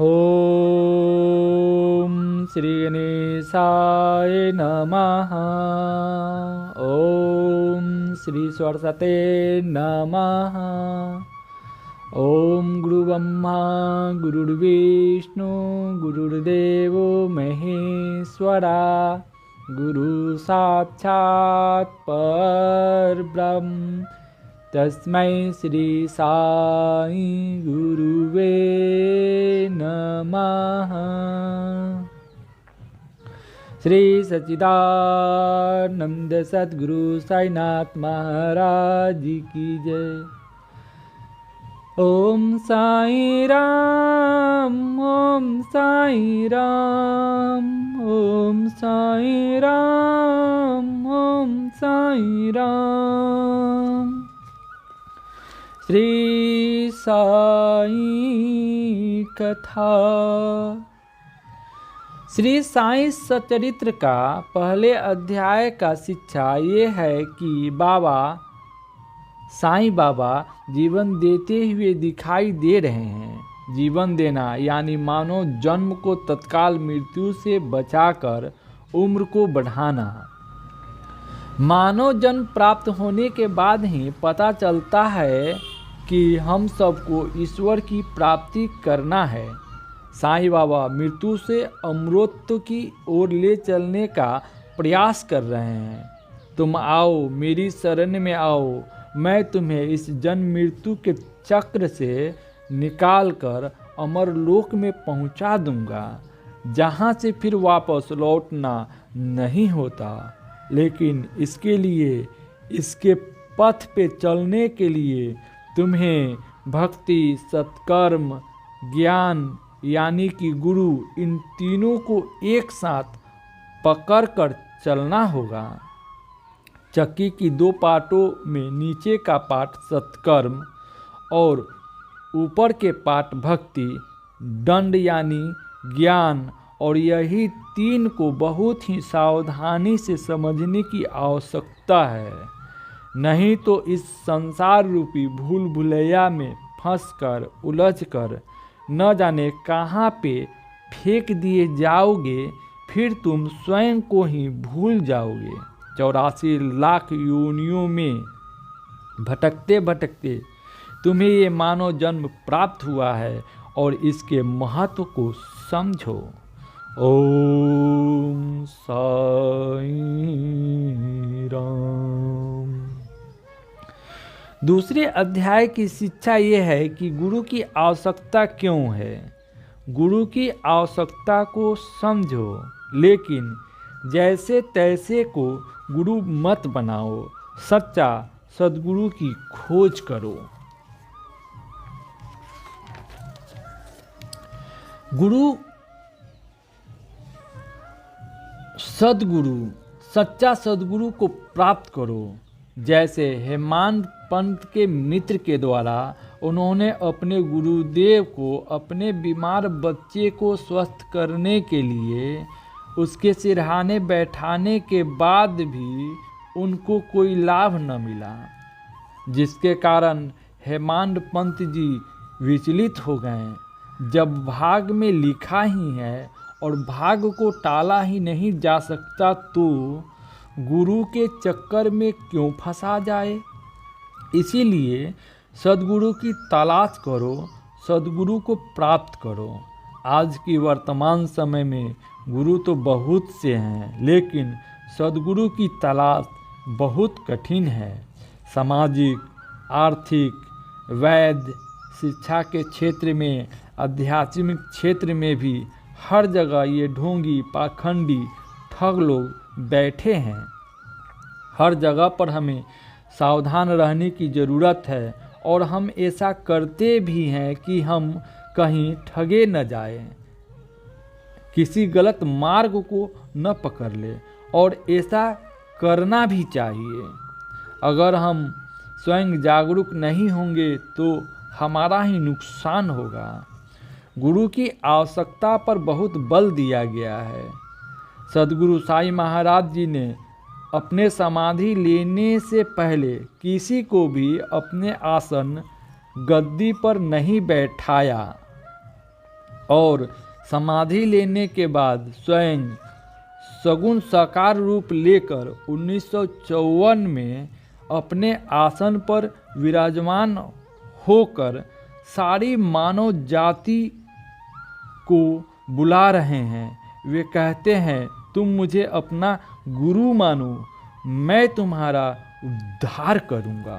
ओम श्री गणेशाय नमः। ओम श्री सरस्वते नमः। ओम गुरु ब्रह्मा गुरुर्विष्णु गुरुर्देवो महेश्वरा गुरु साक्षात् परब्रह्म तस्मै श्री साई गुरुवे नमः। श्री सच्चिदानंद सद्गुरु साईनाथ महाराज की जय। ओम साई राम ओम साई राम ओम साई राम ओम साई राम। श्री साई कथा। श्री साई सचरित्र का पहले अध्याय का शिक्षा ये है कि साईं बाबा जीवन देते हुए दिखाई दे रहे हैं। जीवन देना यानी मानव जन्म को तत्काल मृत्यु से बचाकर उम्र को बढ़ाना। मानव जन्म प्राप्त होने के बाद ही पता चलता है कि हम सबको ईश्वर की प्राप्ति करना है। साईं बाबा मृत्यु से अमृत की ओर ले चलने का प्रयास कर रहे हैं। तुम आओ, मेरी शरण में आओ, मैं तुम्हें इस जन्म मृत्यु के चक्र से निकाल कर अमर लोक में पहुंचा दूंगा, जहां से फिर वापस लौटना नहीं होता। लेकिन इसके लिए, इसके पथ पे चलने के लिए तुम्हें भक्ति, सत्कर्म, ज्ञान यानी कि गुरु, इन तीनों को एक साथ पकड़कर चलना होगा। चक्की की दो पार्टों में नीचे का पार्ट सत्कर्म और ऊपर के पार्ट भक्ति, दंड यानी ज्ञान, और यही तीन को बहुत ही सावधानी से समझने की आवश्यकता है। नहीं तो इस संसार रूपी भूल भुलैया में फंसकर, उलझकर न जाने कहाँ पे फेंक दिए जाओगे, फिर तुम स्वयं को ही भूल जाओगे। 84 लाख योनियों में भटकते भटकते तुम्हें ये मानव जन्म प्राप्त हुआ है और इसके महत्व को समझो। ओम साई राम। दूसरे अध्याय की शिक्षा ये है कि गुरु की आवश्यकता क्यों है। गुरु की आवश्यकता को समझो, लेकिन जैसे तैसे को गुरु मत बनाओ। सच्चा सद्गुरु की खोज करो। सच्चा सद्गुरु को प्राप्त करो। जैसे हेमांत पंत के मित्र के द्वारा उन्होंने अपने गुरुदेव को अपने बीमार बच्चे को स्वस्थ करने के लिए उसके सिरहाने बैठाने के बाद भी उनको कोई लाभ न मिला, जिसके कारण हेमांत पंत जी विचलित हो गए। जब भाग में लिखा ही है और भाग को टाला ही नहीं जा सकता, तो गुरु के चक्कर में क्यों फंसा जाए। इसीलिए सद्गुरु की तलाश करो, सद्गुरु को प्राप्त करो। आज की वर्तमान समय में गुरु तो बहुत से हैं, लेकिन सद्गुरु की तलाश बहुत कठिन है। सामाजिक, आर्थिक, वैद्य, शिक्षा के क्षेत्र में, आध्यात्मिक क्षेत्र में भी हर जगह ये ढोंगी, पाखंडी, ठग लोग बैठे हैं। हर जगह पर हमें सावधान रहने की ज़रूरत है और हम ऐसा करते भी हैं कि हम कहीं ठगे न जाएं, किसी गलत मार्ग को न पकड़ ले, और ऐसा करना भी चाहिए। अगर हम स्वयं जागरूक नहीं होंगे तो हमारा ही नुकसान होगा। गुरु की आवश्यकता पर बहुत बल दिया गया है। सद्गुरु साईं महाराज जी ने अपने समाधि लेने से पहले किसी को भी अपने आसन गद्दी पर नहीं बैठाया। और समाधि लेने के बाद स्वयं सगुण साकार रूप लेकर 1954 में अपने आसन पर विराजमान होकर सारी मानव जाति को बुला रहे हैं। वे कहते हैं, तुम मुझे अपना गुरु मानो, मैं तुम्हारा उद्धार करूंगा।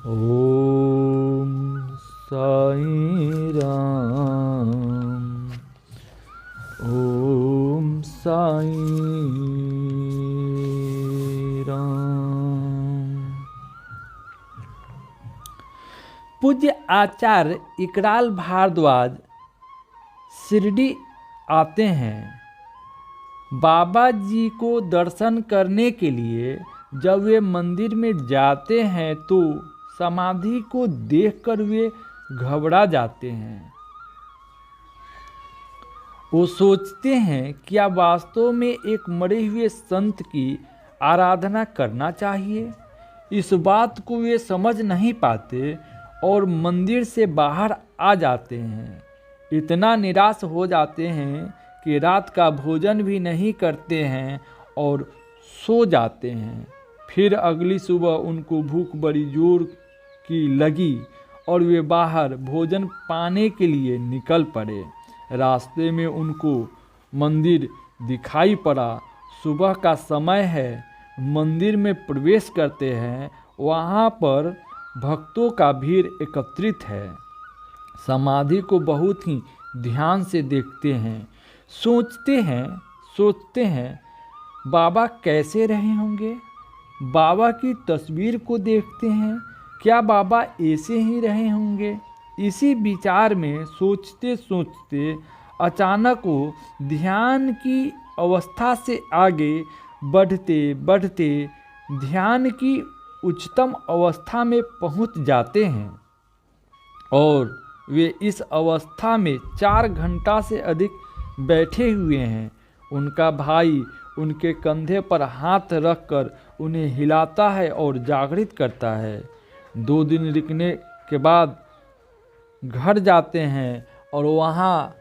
ओम साईं राम, ओम साईं राम। पूज्य आचार्य इकराल भारद्वाज शिरडी आते हैं। बाबा जी को दर्शन करने के लिए जब वे मंदिर में जाते हैं तो समाधि को देखकर वे घबरा जाते हैं। वो सोचते हैं, क्या वास्तव में एक मरे हुए संत की आराधना करना चाहिए? इस बात को वे समझ नहीं पाते और मंदिर से बाहर आ जाते हैं। इतना निराश हो जाते हैं कि रात का भोजन भी नहीं करते हैं और सो जाते हैं। फिर अगली सुबह उनको भूख बड़ी जोर की लगी और वे बाहर भोजन पाने के लिए निकल पड़े। रास्ते में उनको मंदिर दिखाई पड़ा। सुबह का समय है। मंदिर में प्रवेश करते हैं। वहाँ पर भक्तों का भीड़ एकत्रित है। समाधि को बहुत ही ध्यान से देखते हैं। सोचते हैं बाबा कैसे रहे होंगे। बाबा की तस्वीर को देखते हैं, क्या बाबा ऐसे ही रहे होंगे। इसी विचार में सोचते सोचते अचानक वो ध्यान की अवस्था से आगे बढ़ते बढ़ते ध्यान की उच्चतम अवस्था में पहुंच जाते हैं और वे इस अवस्था में 4 घंटा से अधिक बैठे हुए हैं। उनका भाई उनके कंधे पर हाथ रखकर उन्हें हिलाता है और जागृत करता है। 2 दिन रुकने के बाद घर जाते हैं और वहाँ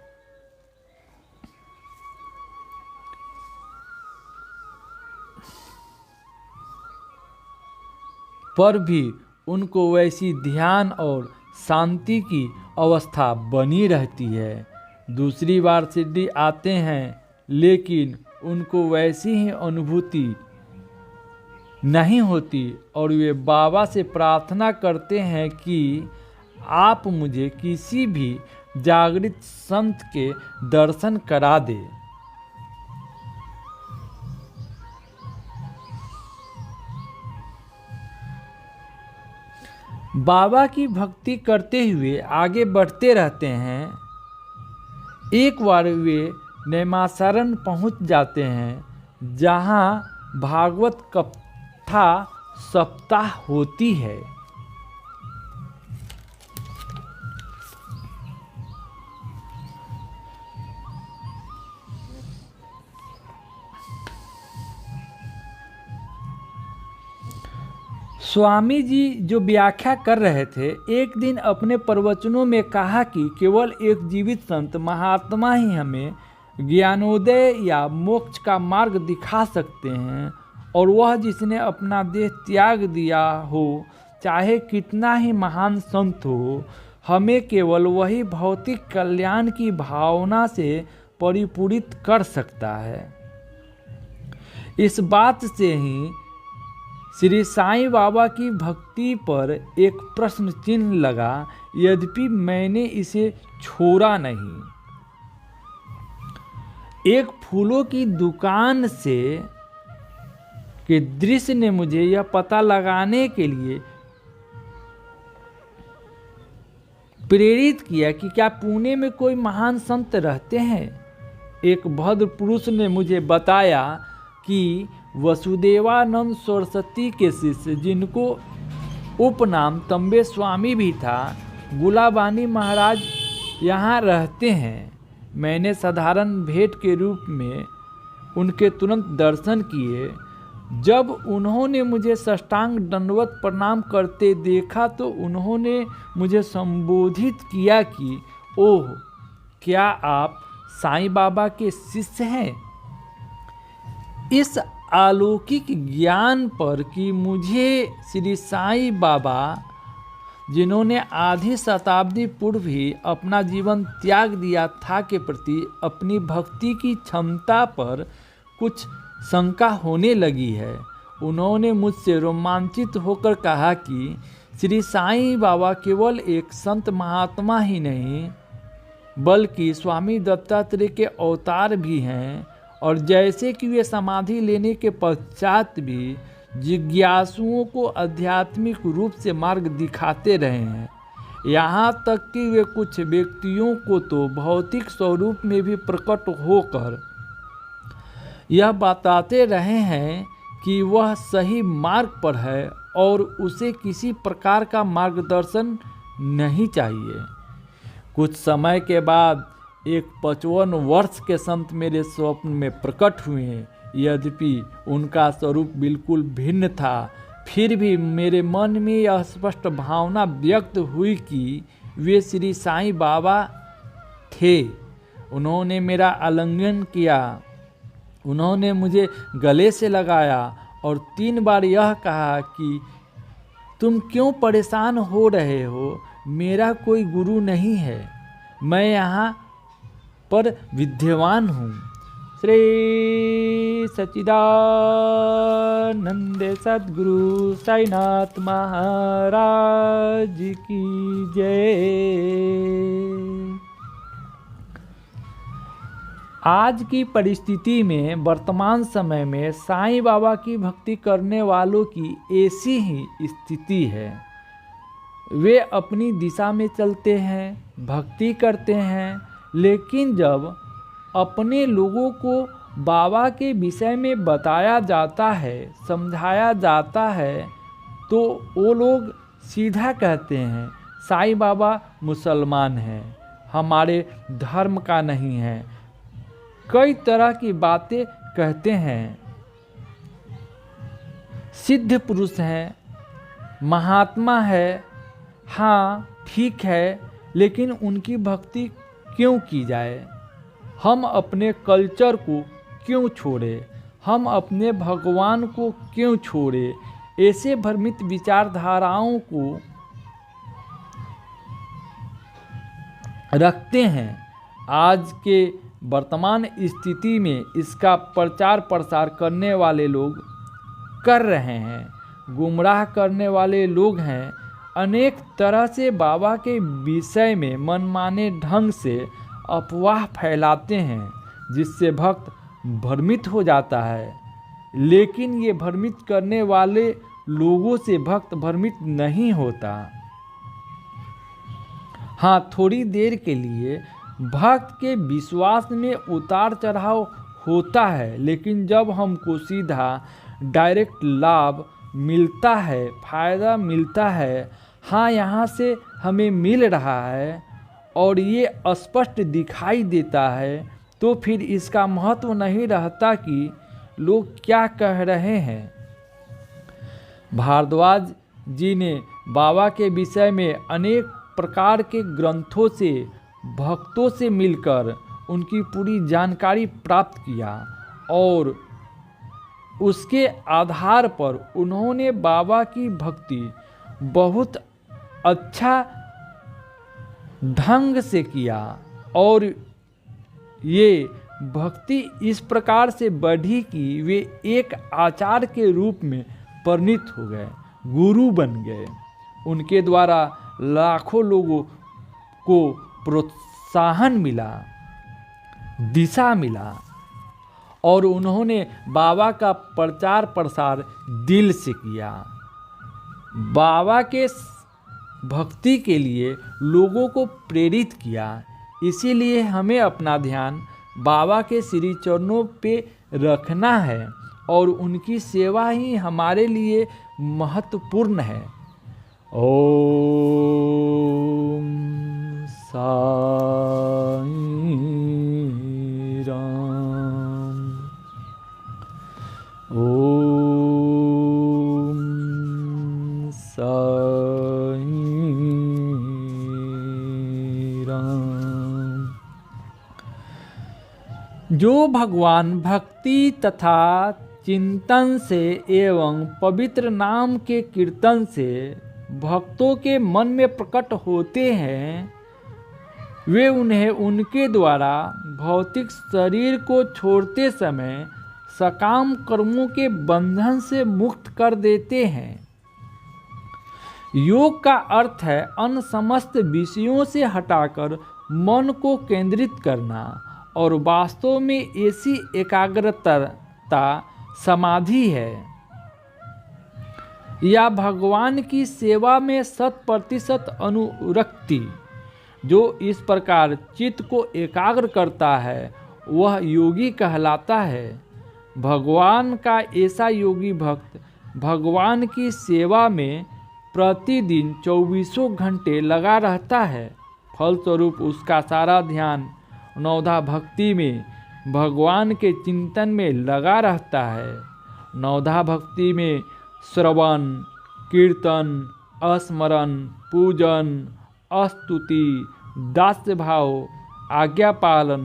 पर भी उनको वैसी ध्यान और शांति की अवस्था बनी रहती है। दूसरी बार शिरडी आते हैं लेकिन उनको वैसी ही अनुभूति नहीं होती और वे बाबा से प्रार्थना करते हैं कि आप मुझे किसी भी जागृत संत के दर्शन करा दे। बाबा की भक्ति करते हुए आगे बढ़ते रहते हैं। एक बार वे नैमासारण पहुंच जाते हैं जहां भागवत कथा सप्ताह होती है। स्वामी जी जो व्याख्या कर रहे थे, एक दिन अपने प्रवचनों में कहा कि केवल एक जीवित संत महात्मा ही हमें ज्ञानोदय या मोक्ष का मार्ग दिखा सकते हैं और वह जिसने अपना देह त्याग दिया हो, चाहे कितना ही महान संत हो, हमें केवल वही भौतिक कल्याण की भावना से परिपूरित कर सकता है। इस बात से ही श्री साईं बाबा की भक्ति पर एक प्रश्न चिन्ह लगा, यद्यपि मैंने इसे छोड़ा नहीं। एक फूलों की दुकान से के दृश्य ने मुझे यह पता लगाने के लिए प्रेरित किया कि क्या पुणे में कोई महान संत रहते हैं। एक भद्र पुरुष ने मुझे बताया कि वसुदेवानंद सरस्वती के शिष्य, जिनको उपनाम तंबे स्वामी भी था, गुलाबानी महाराज यहाँ रहते हैं। मैंने साधारण भेंट के रूप में उनके तुरंत दर्शन किए। जब उन्होंने मुझे साष्टांग दंडवत प्रणाम करते देखा तो उन्होंने मुझे संबोधित किया कि ओह, क्या आप साईं बाबा के शिष्य हैं? इस अलौकिक ज्ञान पर कि मुझे श्री साईं बाबा, जिन्होंने आधी शताब्दी पूर्व ही अपना जीवन त्याग दिया था, के प्रति अपनी भक्ति की क्षमता पर कुछ शंका होने लगी है। उन्होंने मुझसे रोमांचित होकर कहा कि श्री साईं बाबा केवल एक संत महात्मा ही नहीं बल्कि स्वामी दत्तात्रेय के अवतार भी हैं, और जैसे कि वे समाधि लेने के पश्चात भी जिज्ञासुओं को आध्यात्मिक रूप से मार्ग दिखाते रहे हैं। यहाँ तक कि वे कुछ व्यक्तियों को तो भौतिक स्वरूप में भी प्रकट होकर यह बताते रहे हैं कि वह सही मार्ग पर है और उसे किसी प्रकार का मार्गदर्शन नहीं चाहिए। कुछ समय के बाद एक 55 वर्ष के संत मेरे स्वप्न में प्रकट हुए। यद्यपि उनका स्वरूप बिल्कुल भिन्न था, फिर भी मेरे मन में यह स्पष्ट भावना व्यक्त हुई कि वे श्री साईं बाबा थे। उन्होंने मेरा आलिंगन किया, उन्होंने मुझे गले से लगाया और 3 बार यह कहा कि तुम क्यों परेशान हो रहे हो, मेरा कोई गुरु नहीं है, मैं यहाँ पर विद्यमान हूँ। श्री सच्चिदानंद सद्गुरु साईनाथ महाराज की जय। आज की परिस्थिति में, वर्तमान समय में साईं बाबा की भक्ति करने वालों की ऐसी ही स्थिति है। वे अपनी दिशा में चलते हैं, भक्ति करते हैं, लेकिन जब अपने लोगों को बाबा के विषय में बताया जाता है, समझाया जाता है, तो वो लोग सीधा कहते हैं साईं बाबा मुसलमान हैं, हमारे धर्म का नहीं है। कई तरह की बातें कहते हैं। सिद्ध पुरुष हैं, महात्मा है, हाँ ठीक है, लेकिन उनकी भक्ति क्यों की जाए? हम अपने कल्चर को क्यों छोड़े? हम अपने भगवान को क्यों छोड़े? ऐसे भ्रमित विचारधाराओं को रखते हैं। आज के वर्तमान स्थिति में इसका प्रचार प्रसार करने वाले लोग कर रहे हैं, गुमराह करने वाले लोग हैं। अनेक तरह से बाबा के विषय में मनमाने ढंग से अफवाह फैलाते हैं, जिससे भक्त भ्रमित हो जाता है। लेकिन ये भ्रमित करने वाले लोगों से भक्त भ्रमित नहीं होता। हाँ, थोड़ी देर के लिए भक्त के विश्वास में उतार चढ़ाव होता है, लेकिन जब हमको सीधा डायरेक्ट लाभ मिलता है, फायदा मिलता है, हाँ यहाँ से हमें मिल रहा है और ये स्पष्ट दिखाई देता है, तो फिर इसका महत्व नहीं रहता कि लोग क्या कह रहे हैं। भारद्वाज जी ने बाबा के विषय में अनेक प्रकार के ग्रंथों से, भक्तों से मिलकर उनकी पूरी जानकारी प्राप्त किया और उसके आधार पर उन्होंने बाबा की भक्ति बहुत अच्छा ढंग से किया और ये भक्ति इस प्रकार से बढ़ी कि वे एक आचार्य के रूप में परिणत हो गए, गुरु बन गए। उनके द्वारा लाखों लोगों को प्रोत्साहन मिला, दिशा मिला और उन्होंने बाबा का प्रचार प्रसार दिल से किया। बाबा के भक्ति के लिए लोगों को प्रेरित किया। इसीलिए हमें अपना ध्यान बाबा के श्री चरणों पे रखना है और उनकी सेवा ही हमारे लिए महत्वपूर्ण है। ओम साईं राम। ओम जो भगवान भक्ति तथा चिंतन से एवं पवित्र नाम के कीर्तन से भक्तों के मन में प्रकट होते हैं, वे उन्हें उनके द्वारा भौतिक शरीर को छोड़ते समय सकाम कर्मों के बंधन से मुक्त कर देते हैं। योग का अर्थ है अन्य समस्त विषयों से हटाकर मन को केंद्रित करना, और वास्तव में ऐसी एकाग्रता समाधि है। या भगवान की सेवा में 100% अनुरक्ति। जो इस प्रकार चित्त को एकाग्र करता है वह योगी कहलाता है। भगवान का ऐसा योगी भक्त भगवान की सेवा में प्रतिदिन 24 घंटे लगा रहता है। फलस्वरूप उसका सारा ध्यान नवधा भक्ति में भगवान के चिंतन में लगा रहता है। नवधा भक्ति में श्रवण, कीर्तन, स्मरण, पूजन, स्तुति, दास्य भाव, आज्ञा पालन,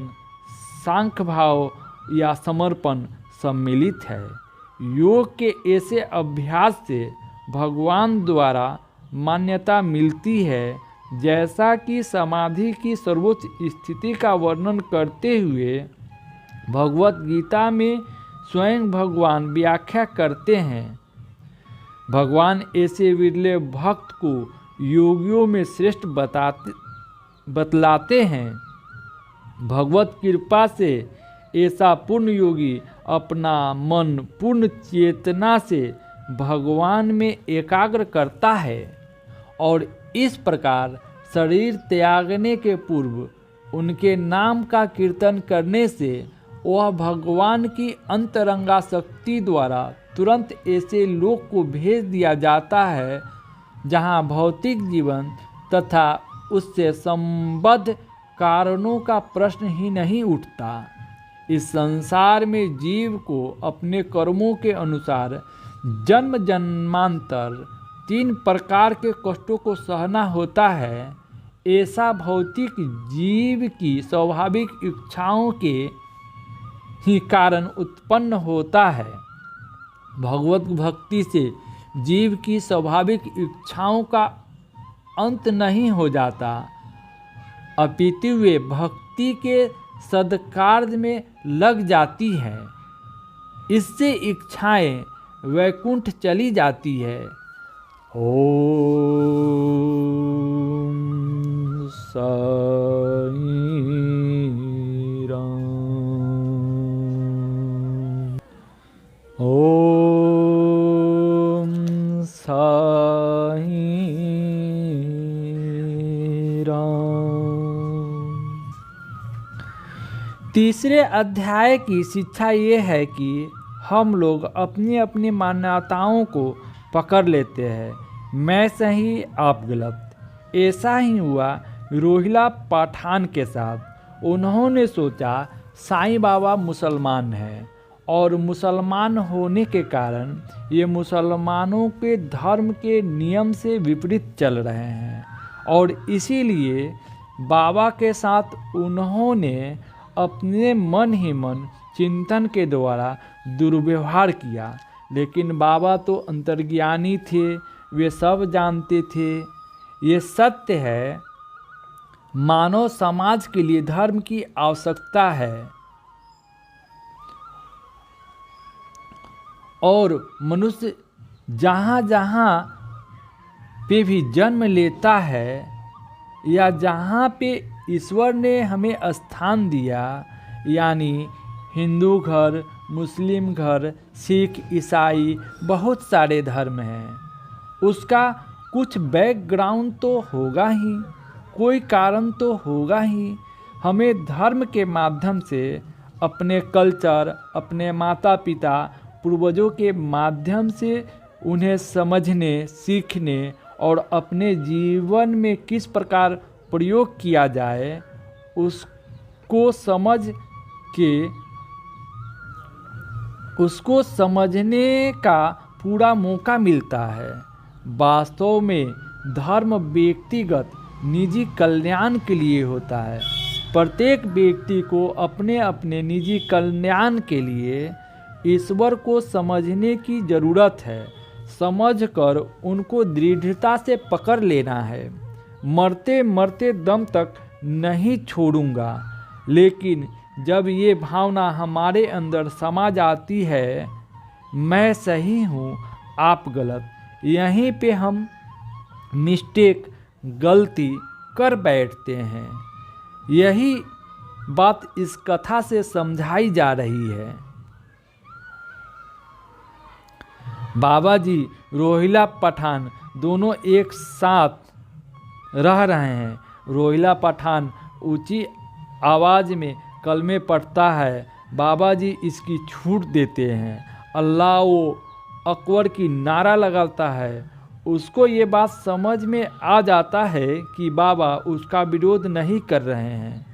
सांख्य भाव या समर्पण सम्मिलित है। योग के ऐसे अभ्यास से भगवान द्वारा मान्यता मिलती है। जैसा कि समाधि की सर्वोच्च स्थिति का वर्णन करते हुए भगवत गीता में स्वयं भगवान व्याख्या करते हैं। भगवान ऐसे विरले भक्त को योगियों में श्रेष्ठ बतलाते हैं। भगवत कृपा से ऐसा पूर्ण योगी अपना मन पूर्ण चेतना से भगवान में एकाग्र करता है, और इस प्रकार शरीर त्यागने के पूर्व उनके नाम का कीर्तन करने से वह भगवान की अंतरंगा शक्ति द्वारा तुरंत ऐसे लोक को भेज दिया जाता है जहाँ भौतिक जीवन तथा उससे संबद्ध कारणों का प्रश्न ही नहीं उठता। इस संसार में जीव को अपने कर्मों के अनुसार जन्म जन्मांतर 3 प्रकार के कष्टों को सहना होता है। ऐसा भौतिक जीव की स्वाभाविक इच्छाओं के ही कारण उत्पन्न होता है। भगवत भक्ति से जीव की स्वाभाविक इच्छाओं का अंत नहीं हो जाता, अपितु वे भक्ति के सद्कार्य में लग जाती हैं। इससे इच्छाएं वैकुंठ चली जाती है। ओम साई राम। ओम साई राम। तीसरे अध्याय की शिक्षा ये है कि हम लोग अपनी अपनी मान्यताओं को पकड़ लेते हैं। मैं सही आप गलत। ऐसा ही हुआ रोहिला पठान के साथ। उन्होंने सोचा साईं बाबा मुसलमान हैं और मुसलमान होने के कारण ये मुसलमानों के धर्म के नियम से विपरीत चल रहे हैं, और इसीलिए बाबा के साथ उन्होंने अपने मन ही मन चिंतन के द्वारा दुर्व्यवहार किया। लेकिन बाबा तो अंतर्ज्ञानी थे, वे सब जानते थे। ये सत्य है, मानव समाज के लिए धर्म की आवश्यकता है, और मनुष्य जहाँ जहाँ पे भी जन्म लेता है या जहाँ पे ईश्वर ने हमें स्थान दिया, यानी हिंदू घर, मुस्लिम घर, सिख, ईसाई, बहुत सारे धर्म हैं, उसका कुछ बैकग्राउंड तो होगा ही, कोई कारण तो होगा ही। हमें धर्म के माध्यम से अपने कल्चर, अपने माता पिता, पूर्वजों के माध्यम से उन्हें समझने, सीखने और अपने जीवन में किस प्रकार प्रयोग किया जाए उसको समझने का पूरा मौका मिलता है। वास्तव में धर्म व्यक्तिगत निजी कल्याण के लिए होता है। प्रत्येक व्यक्ति को अपने अपने निजी कल्याण के लिए ईश्वर को समझने की ज़रूरत है। समझकर उनको दृढ़ता से पकड़ लेना है। मरते मरते दम तक नहीं छोड़ूंगा। लेकिन जब ये भावना हमारे अंदर समा जाती है, मैं सही हूँ, आप गलत, यहीं पे हम गलती कर बैठते हैं। यही बात इस कथा से समझाई जा रही है। बाबा जी रोहिला पठान दोनों एक साथ रह रहे हैं। रोहिला पठान ऊंची आवाज़ में कलमे पढ़ता है। बाबा जी इसकी छूट देते हैं। अल्लाह अकबर की नारा लगाता है। उसको ये बात समझ में आ जाता है कि बाबा उसका विरोध नहीं कर रहे हैं।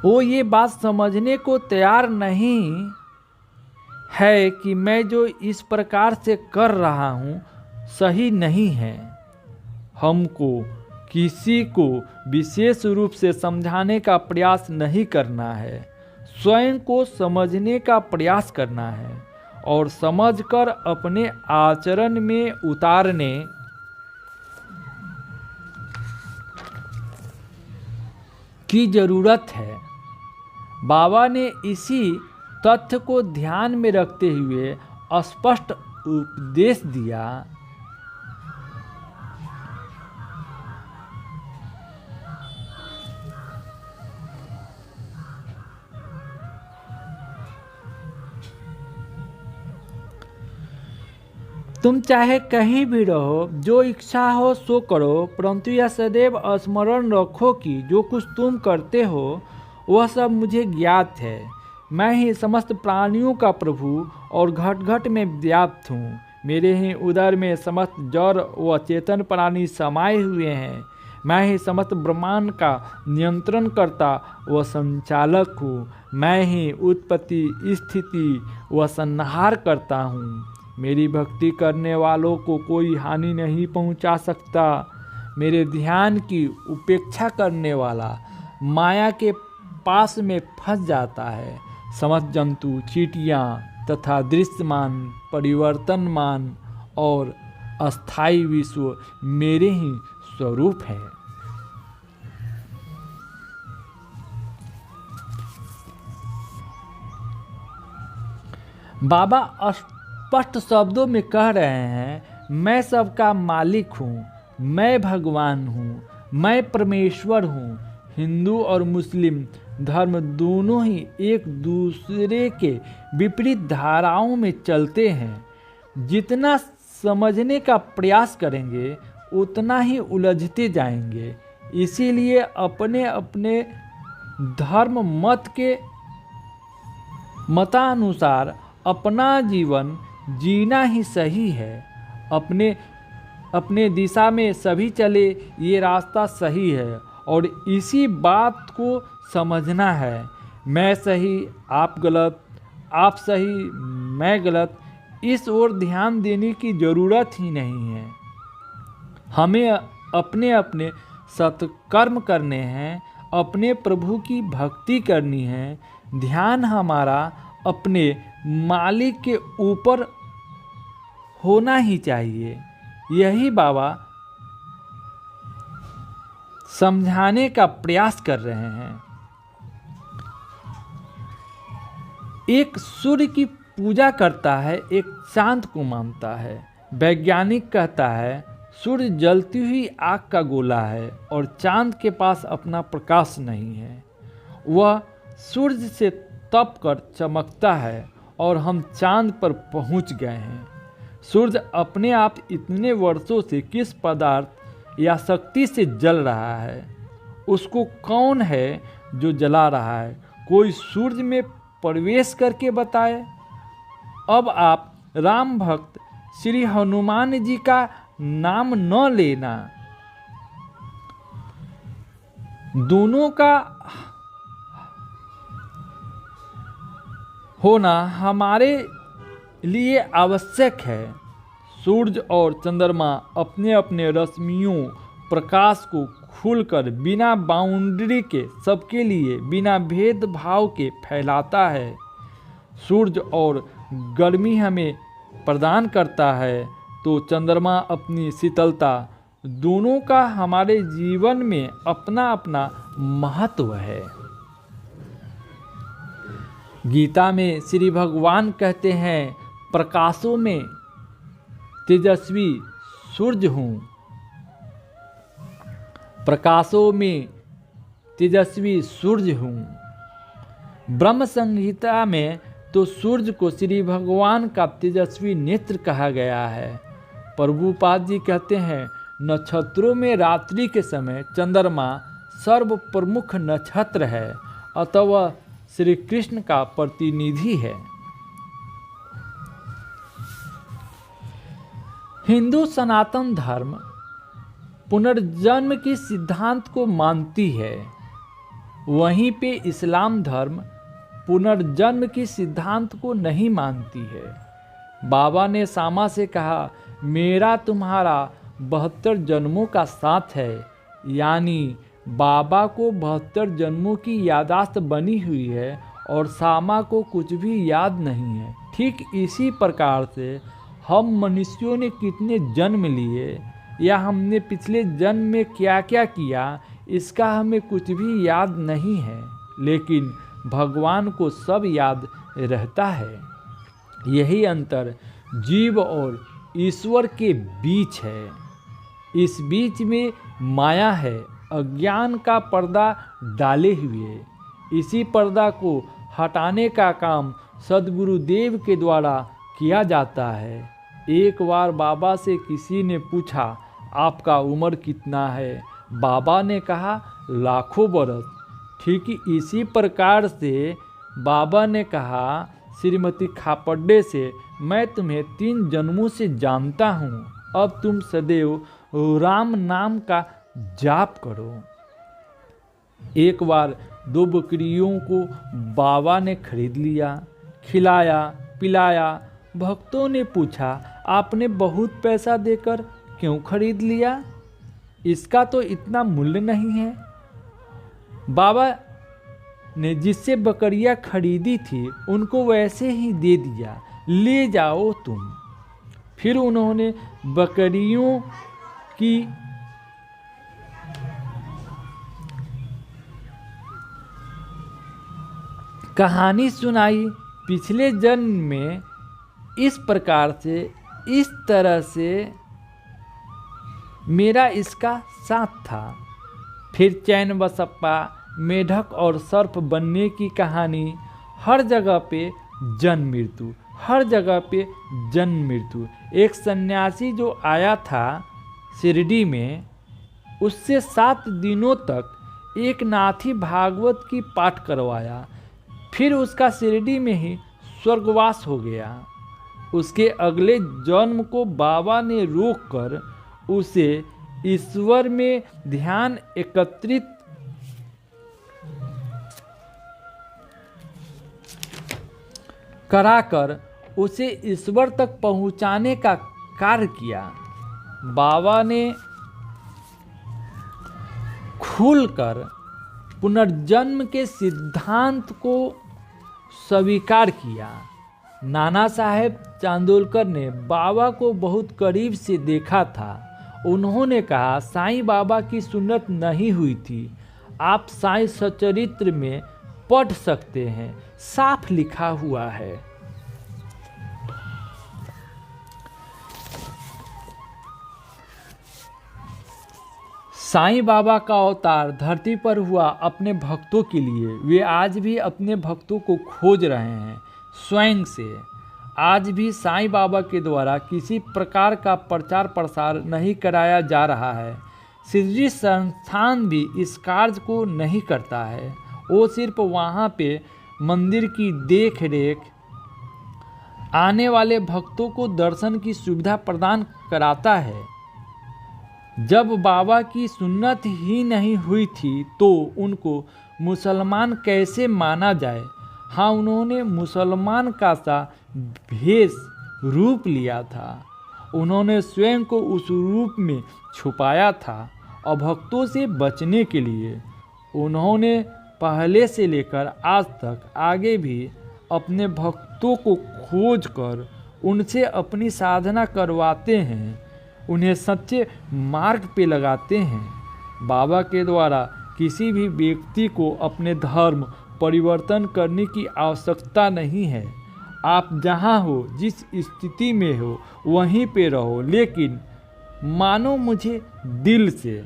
वो ये बात समझने को तैयार नहीं है कि मैं जो इस प्रकार से कर रहा हूँ सही नहीं है। हमको किसी को विशेष रूप से समझाने का प्रयास नहीं करना है, स्वयं को समझने का प्रयास करना है और समझकर अपने आचरण में उतारने की जरूरत है। बाबा ने इसी तथ्य को ध्यान में रखते हुए स्पष्ट उपदेश दिया। तुम चाहे कहीं भी रहो, जो इच्छा हो सो करो, परंतु यह सदैव स्मरण रखो कि जो कुछ तुम करते हो वह सब मुझे ज्ञात है। मैं ही समस्त प्राणियों का प्रभु और घट घट में व्याप्त हूँ। मेरे ही उदर में समस्त जड़ व चेतन प्राणी समाये हुए हैं। मैं ही समस्त ब्रह्मांड का नियंत्रण करता व संचालक हूँ। मैं ही उत्पत्ति, स्थिति व संहार करता हूँ। मेरी भक्ति करने वालों को कोई हानि नहीं पहुँचा सकता। मेरे ध्यान की उपेक्षा करने वाला माया के पास में फंस जाता है। समस्त जंतु, चींटियाँ तथा दृश्यमान, परिवर्तनमान और अस्थायी विश्व मेरे ही स्वरूप है। बाबा स्पष्ट शब्दों में कह रहे हैं, मैं सबका मालिक हूँ, मैं भगवान हूँ, मैं परमेश्वर हूँ। हिंदू और मुस्लिम धर्म दोनों ही एक दूसरे के विपरीत धाराओं में चलते हैं। जितना समझने का प्रयास करेंगे उतना ही उलझते जाएंगे। इसीलिए अपने अपने धर्म मत के मतानुसार अपना जीवन जीना ही सही है। अपने अपने दिशा में सभी चले, ये रास्ता सही है और इसी बात को समझना है। मैं सही, आप गलत, आप सही, मैं गलत, इस ओर ध्यान देने की ज़रूरत ही नहीं है। हमें अपने अपने सत्कर्म करने हैं, अपने प्रभु की भक्ति करनी है। ध्यान हमारा अपने मालिक के ऊपर होना ही चाहिए। यही बाबा समझाने का प्रयास कर रहे हैं। एक सूर्य की पूजा करता है, एक चांद को मानता है। वैज्ञानिक कहता है सूर्य जलती हुई आग का गोला है और चांद के पास अपना प्रकाश नहीं है। वह सूर्य से तप कर चमकता है और हम चांद पर पहुंच गए हैं। सूर्य अपने आप इतने वर्षों से किस पदार्थ या शक्ति से जल रहा है? उसको कौन है जो जला रहा है? कोई सूर्य में प्रवेश करके बताए। अब आप राम भक्त श्री हनुमान जी का नाम न लेना। दोनों का होना हमारे लिए आवश्यक है। सूर्य और चंद्रमा अपने अपने रश्मियों प्रकाश को खुलकर बिना बाउंड्री के सबके लिए बिना भेदभाव के फैलाता है। सूरज और गर्मी हमें प्रदान करता है तो चंद्रमा अपनी शीतलता, दोनों का हमारे जीवन में अपना अपना महत्व है। गीता में श्री भगवान कहते हैं, प्रकाशों में तेजस्वी सूर्य हूँ, प्रकाशों में तेजस्वी सूर्य हूँ। ब्रह्म संहिता में तो सूर्य को श्री भगवान का तेजस्वी नेत्र कहा गया है। प्रभुपाद जी कहते हैं, नक्षत्रों में रात्रि के समय चंद्रमा सर्व प्रमुख नक्षत्र है, अतः वह श्री कृष्ण का प्रतिनिधि है। हिंदू सनातन धर्म पुनर्जन्म के सिद्धांत को मानती है, वहीं पे इस्लाम धर्म पुनर्जन्म के सिद्धांत को नहीं मानती है। बाबा ने सामा से कहा, मेरा तुम्हारा 72 जन्मों का साथ है, यानी बाबा को 72 जन्मों की यादाश्त बनी हुई है और सामा को कुछ भी याद नहीं है। ठीक इसी प्रकार से हम मनुष्यों ने कितने जन्म लिए या हमने पिछले जन्म में क्या क्या किया, इसका हमें कुछ भी याद नहीं है, लेकिन भगवान को सब याद रहता है। यही अंतर जीव और ईश्वर के बीच है। इस बीच में माया है, अज्ञान का पर्दा डाले हुए। इसी पर्दा को हटाने का काम सद्गुरुदेव के द्वारा किया जाता है। एक बार बाबा से किसी ने पूछा, आपका उम्र कितना है? बाबा ने कहा, लाखों बरस। ठीक इसी प्रकार से बाबा ने कहा श्रीमती खापर्डे से, मैं तुम्हें 3 जन्मों से जानता हूँ, अब तुम सदैव राम नाम का जाप करो। एक बार 2 बकरियों को बाबा ने खरीद लिया, खिलाया पिलाया। भक्तों ने पूछा, आपने बहुत पैसा देकर क्यों खरीद लिया? इसका तो इतना मूल्य नहीं है। बाबा ने जिससे बकरियां खरीदी थी उनको वैसे ही दे दिया, ले जाओ तुम। फिर उन्होंने बकरियों की कहानी सुनाई। पिछले जन्म में इस प्रकार से, इस तरह से मेरा इसका साथ था। फिर चैन बसप्पा, मेढक और सर्प बनने की कहानी। हर जगह पे जन्म मृत्यु, हर जगह पे जन्म मृत्यु। एक सन्यासी जो आया था शिरडी में, उससे 7 दिनों तक एक नाथी भागवत की पाठ करवाया। फिर उसका शिरडी में ही स्वर्गवास हो गया। उसके अगले जन्म को बाबा ने रोककर उसे ईश्वर में ध्यान एकत्रित कराकर उसे ईश्वर तक पहुंचाने का कार्य किया। बाबा ने खुलकर पुनर्जन्म के सिद्धांत को स्वीकार किया। नाना साहेब चांदोलकर ने बाबा को बहुत करीब से देखा था। उन्होंने कहा, साईं बाबा की सुन्नत नहीं हुई थी, आप साईं सचरित्र में पढ़ सकते हैं, साफ लिखा हुआ है। साईं बाबा का अवतार धरती पर हुआ अपने भक्तों के लिए। वे आज भी अपने भक्तों को खोज रहे हैं स्वयं से। आज भी साईं बाबा के द्वारा किसी प्रकार का प्रचार प्रसार नहीं कराया जा रहा है। सिरजी संस्थान भी इस कार्य को नहीं करता है। वो सिर्फ वहाँ पे मंदिर की देख रेख, आने वाले भक्तों को दर्शन की सुविधा प्रदान कराता है। जब बाबा की सुन्नत ही नहीं हुई थी तो उनको मुसलमान कैसे माना जाए? हाँ, उन्होंने मुसलमान का सा भेष रूप लिया था। उन्होंने स्वयं को उस रूप में छुपाया था अभक्तों से बचने के लिए उन्होंने पहले से लेकर आज तक आगे भी अपने भक्तों को खोज कर उनसे अपनी साधना करवाते हैं, उन्हें सच्चे मार्ग पे लगाते हैं। बाबा के द्वारा किसी भी व्यक्ति को अपने धर्म परिवर्तन करने की आवश्यकता नहीं है। आप जहाँ हो, जिस स्थिति में हो, वहीं पे रहो, लेकिन मानो मुझे दिल से।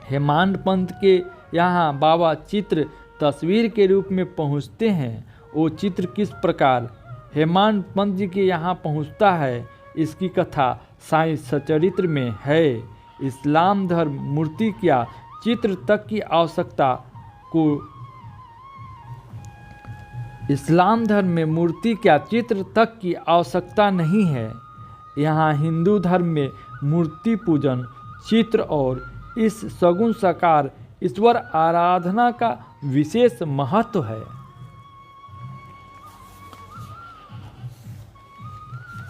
हेमांत पंत के यहाँ बाबा चित्र तस्वीर के रूप में पहुँचते हैं। वो चित्र किस प्रकार हेमांत पंत जी के यहाँ पहुँचता है, इसकी कथा साईं सचरित्र में है। इस्लाम धर्म मूर्ति क्या चित्र तक की आवश्यकता को इस्लाम धर्म में मूर्ति क्या चित्र तक की आवश्यकता नहीं है। यहाँ हिंदू धर्म में मूर्ति पूजन, चित्र और इस सगुण साकार ईश्वर आराधना का विशेष महत्व है।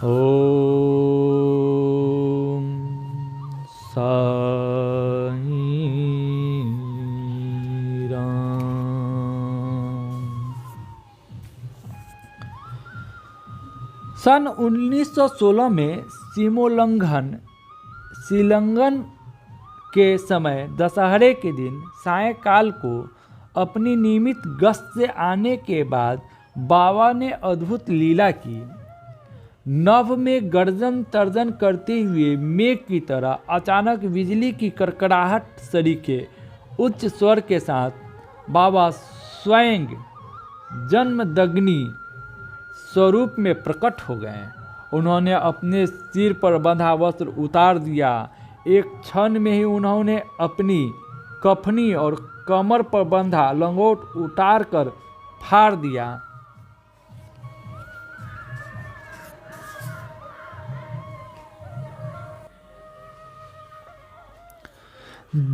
ओम साईं राम। सन 1916 में सीलंगन के समय दशहरे के दिन सायंकाल को अपनी नियमित गश्त से आने के बाद बाबा ने अद्भुत लीला की। नभ में गर्जन तर्जन करते हुए मेघ की तरह अचानक बिजली की कड़कड़ाहट सरीखे उच्च स्वर के साथ बाबा स्वयं जन्मदग्नि स्वरूप में प्रकट हो गए। उन्होंने अपने सिर पर बंधा वस्त्र उतार दिया। एक क्षण में ही उन्होंने अपनी कफनी और कमर पर बंधा लंगोट उतार कर फाड़ दिया।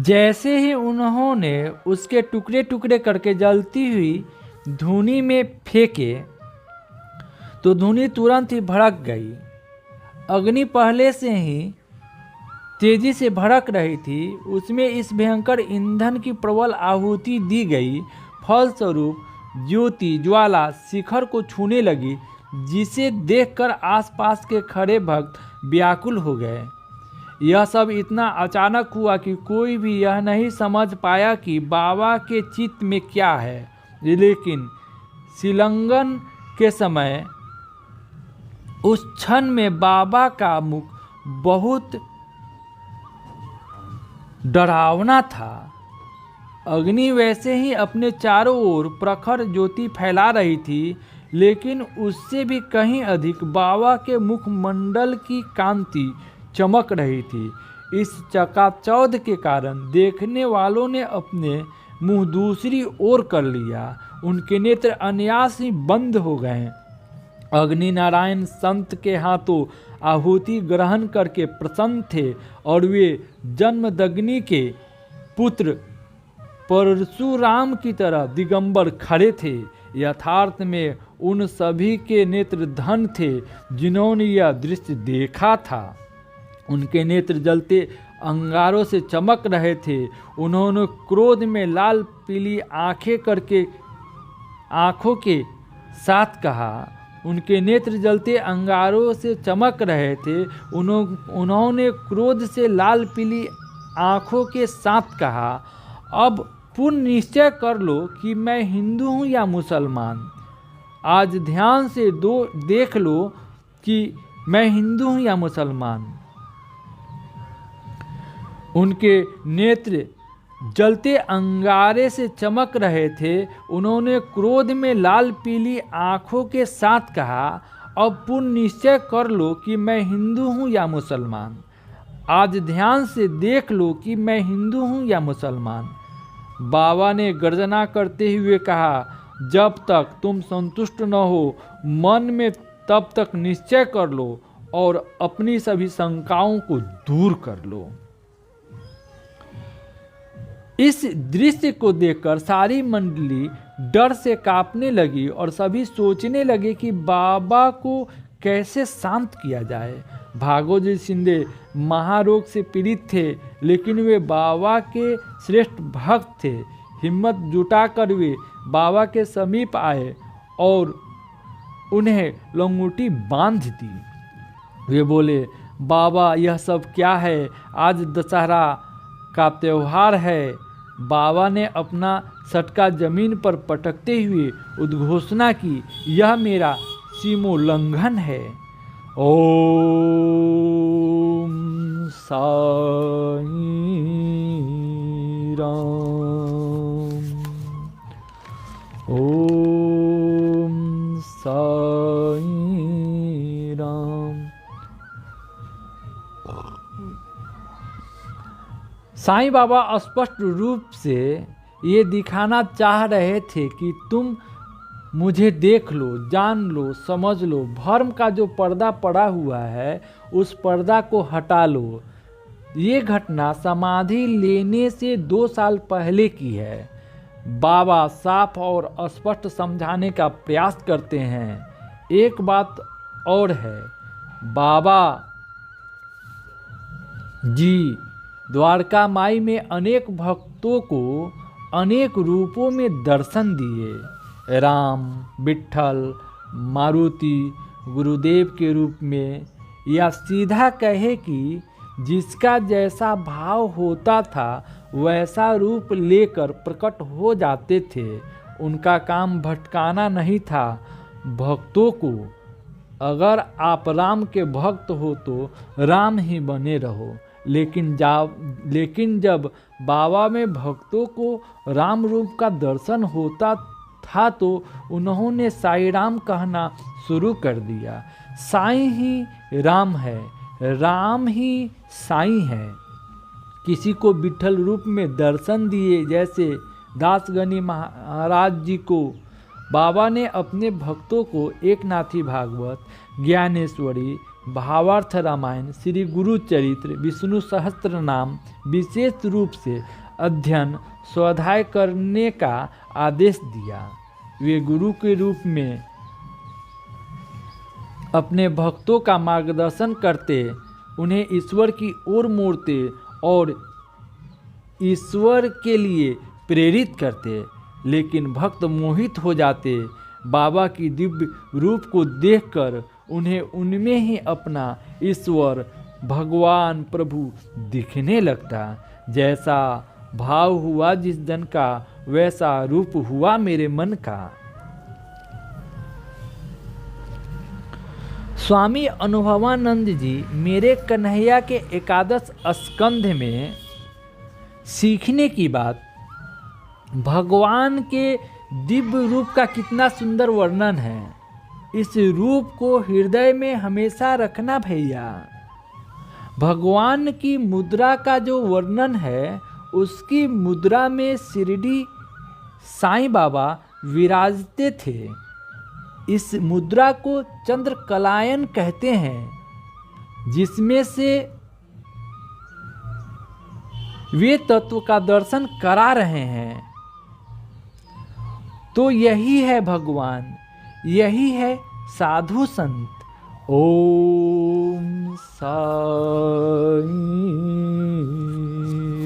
जैसे ही उन्होंने उसके टुकड़े टुकड़े करके जलती हुई धूनी में फेंके तो धूनी तुरंत ही भड़क गई। अग्नि पहले से ही तेजी से भड़क रही थी, उसमें इस भयंकर ईंधन की प्रबल आहुति दी गई। फलस्वरूप ज्योति ज्वाला शिखर को छूने लगी, जिसे देखकर आसपास के खड़े भक्त व्याकुल हो गए। यह सब इतना अचानक हुआ कि कोई भी यह नहीं समझ पाया कि बाबा के चित्त में क्या है। लेकिन सीलंगन के समय उस क्षण में बाबा का मुख बहुत डरावना था। अग्नि वैसे ही अपने चारों ओर प्रखर ज्योति फैला रही थी, लेकिन उससे भी कहीं अधिक बाबा के मुखमंडल की कांति चमक रही थी। इस चकाचौंध के कारण देखने वालों ने अपने मुंह दूसरी ओर कर लिया। उनके नेत्र अनायास ही बंद हो गए। अग्नि नारायण संत के हाथों आहुति ग्रहण करके प्रसन्न थे और वे जन्मदग्नि के पुत्र परशुराम की तरह दिगंबर खड़े थे। यथार्थ में उन सभी के नेत्र धन थे जिन्होंने यह दृश्य देखा था। उनके नेत्र जलते अंगारों से चमक रहे थे। उन्होंने क्रोध में लाल पीली आंखें करके आंखों के साथ कहा। उनके नेत्र जलते अंगारों से चमक रहे थे। उन्होंने क्रोध से लाल पीली आंखों के साथ कहा, अब पूर्ण निश्चय कर लो कि मैं हिंदू हूँ या मुसलमान। आज ध्यान से देख लो कि मैं हिंदू हूँ या मुसलमान। उनके नेत्र जलते अंगारे से चमक रहे थे। उन्होंने क्रोध में लाल पीली आंखों के साथ कहा, अब पूर्ण निश्चय कर लो कि मैं हिंदू हूँ या मुसलमान। आज ध्यान से देख लो कि मैं हिंदू हूँ या मुसलमान। बाबा ने गर्जना करते हुए कहा, जब तक तुम संतुष्ट न हो मन में, तब तक निश्चय कर लो और अपनी सभी शंकाओं को दूर कर लो। इस दृश्य को देखकर सारी मंडली डर से कांपने लगी और सभी सोचने लगे कि बाबा को कैसे शांत किया जाए। भागोजी शिंदे महारोग से पीड़ित थे, लेकिन वे बाबा के श्रेष्ठ भक्त थे। हिम्मत जुटाकर वे बाबा के समीप आए और उन्हें लंगोटी बांध दी। वे बोले, बाबा यह सब क्या है? आज दशहरा का त्योहार है। बाबा ने अपना सटका जमीन पर पटकते हुए उद्घोषणा की, यह मेरा सीमोल्लंघन है। ओम साईं राम। ओम साईं राम। साईं बाबा स्पष्ट रूप से ये दिखाना चाह रहे थे कि तुम मुझे देख लो, जान लो, समझ लो। भर्म का जो पर्दा पड़ा हुआ है उस पर्दा को हटा लो। ये घटना समाधि लेने से 2 साल पहले की है। बाबा साफ और स्पष्ट समझाने का प्रयास करते हैं। एक बात और है, बाबा जी द्वारका माई में अनेक भक्तों को अनेक रूपों में दर्शन दिए। राम, विट्ठल, मारुति, गुरुदेव के रूप में, या सीधा कहे कि जिसका जैसा भाव होता था वैसा रूप लेकर प्रकट हो जाते थे। उनका काम भटकाना नहीं था भक्तों को। अगर आप राम के भक्त हो तो राम ही बने रहो। लेकिन जब बाबा में भक्तों को राम रूप का दर्शन होता था तो उन्होंने साईं राम कहना शुरू कर दिया। साईं ही राम है, राम ही साईं है। किसी को विट्ठल रूप में दर्शन दिए, जैसे दासगनी महाराज जी को। बाबा ने अपने भक्तों को एकनाथी भागवत, ज्ञानेश्वरी, भावार्थ रामायण, श्री गुरु चरित्र, विष्णु सहस्त्र नाम विशेष रूप से अध्ययन स्वाध्याय करने का आदेश दिया। वे गुरु के रूप में अपने भक्तों का मार्गदर्शन करते, उन्हें ईश्वर की ओर मोड़ते और ईश्वर के लिए प्रेरित करते। लेकिन भक्त मोहित हो जाते। बाबा की दिव्य रूप को देखकर उन्हें उनमें ही अपना ईश्वर, भगवान, प्रभु दिखने लगता। जैसा भाव हुआ जिस जन का, वैसा रूप हुआ मेरे मन का। स्वामी अनुभवानंद जी मेरे कन्हैया के एकादश स्कंध में सीखने की बात, भगवान के दिव्य रूप का कितना सुंदर वर्णन है। इस रूप को हृदय में हमेशा रखना भैया। भगवान की मुद्रा का जो वर्णन है, उसकी मुद्रा में शिरडी साईं बाबा विराजते थे। इस मुद्रा को चंद्रकलायन कहते हैं, जिसमें से वे तत्व का दर्शन करा रहे हैं। तो यही है भगवान, यही है साधु संत। ओम साईं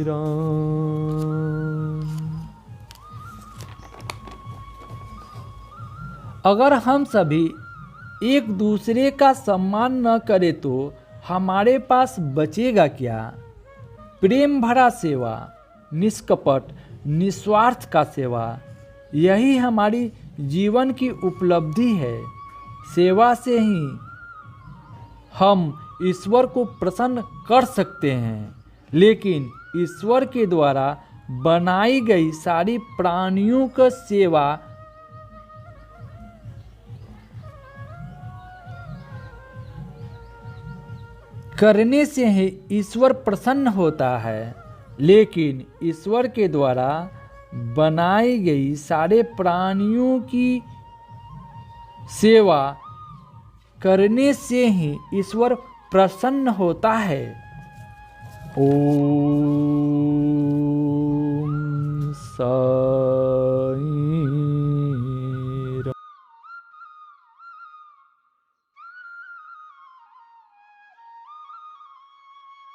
राम। अगर हम सभी एक दूसरे का सम्मान न करें तो हमारे पास बचेगा क्या? प्रेम भरा सेवा, निष्कपट, निस्वार्थ का सेवा, यही हमारी जीवन की उपलब्धि है। सेवा से ही हम ईश्वर को प्रसन्न कर सकते हैं। लेकिन ईश्वर के द्वारा बनाई गई सारी प्राणियों का सेवा करने से ही ईश्वर प्रसन्न होता है। लेकिन ईश्वर के द्वारा बनाई गई सारे प्राणियों की सेवा करने से ही ईश्वर प्रसन्न होता है। ओम